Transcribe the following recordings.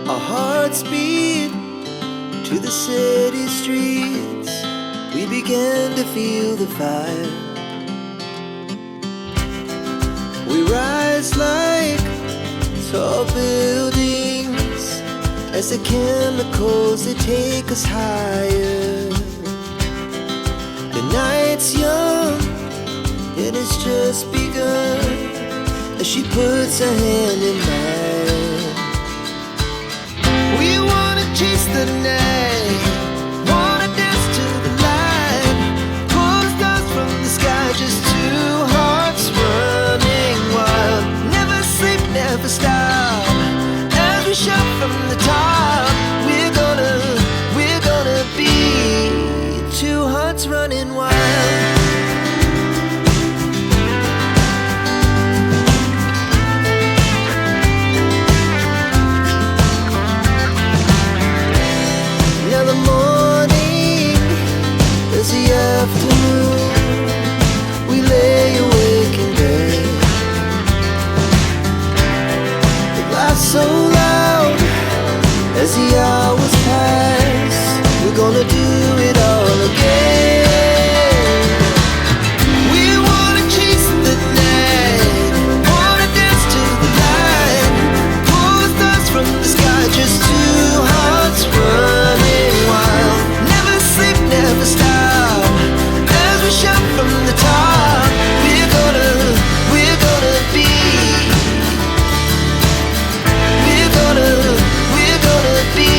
Our hearts beat to the city streets. We began to feel the fire. We rise like tall buildings as the chemicals, they take us higher. The night's young, it has just begun, as she puts her hand in mine. We wanna chase the night, wanna dance to the light, pull the stars from the sky, just two hearts running wild. Never sleep, never stop, as we shout from the top. We're gonna be two hearts running wild. Now the morning is the afternoon. We lay awake in bed. The laughs so loud as the hours pass. We're gonna do it all again. We wanna chase the night, wanna dance to the light, pull the stars from the sky, just two hearts running wild. Never sleep, never stop, as we shout from the top. We're gonna be, we're gonna be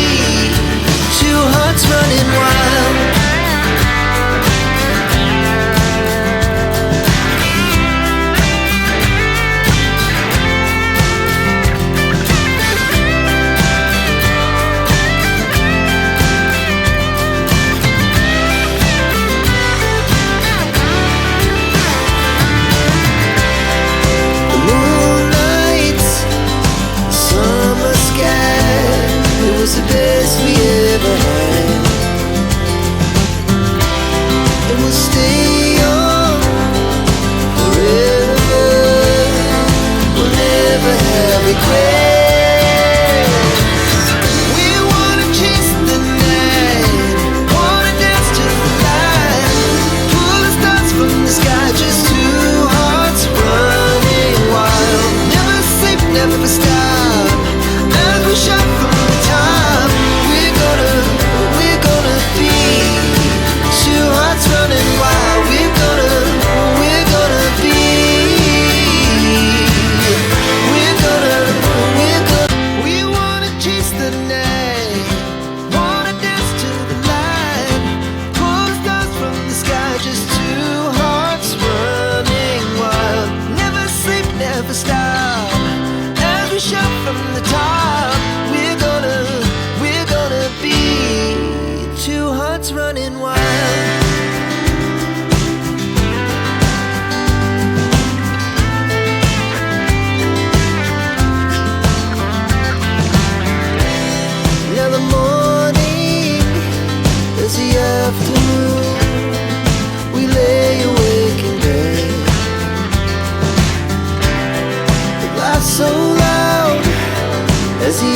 two hearts running wild. The moonlight, summer sky, it was the best we ever had. And we'll stay on forever. We'll never have regrets. We wanna chase the night, wanna dance to the light, pull the stars from the sky, just two hearts running wild. Never sleep, never stop, as we shout from the top. We're gonna be two hearts running wild. We're gonna be, we wanna chase the night, wanna dance to the light, pull the stars from the sky, just two hearts running wild. Never sleep, never stop, as we shout from the top. We're gonna be two hearts running wild. Now the morning is the afternoon. We lay awake in bed. The laughs so loud as the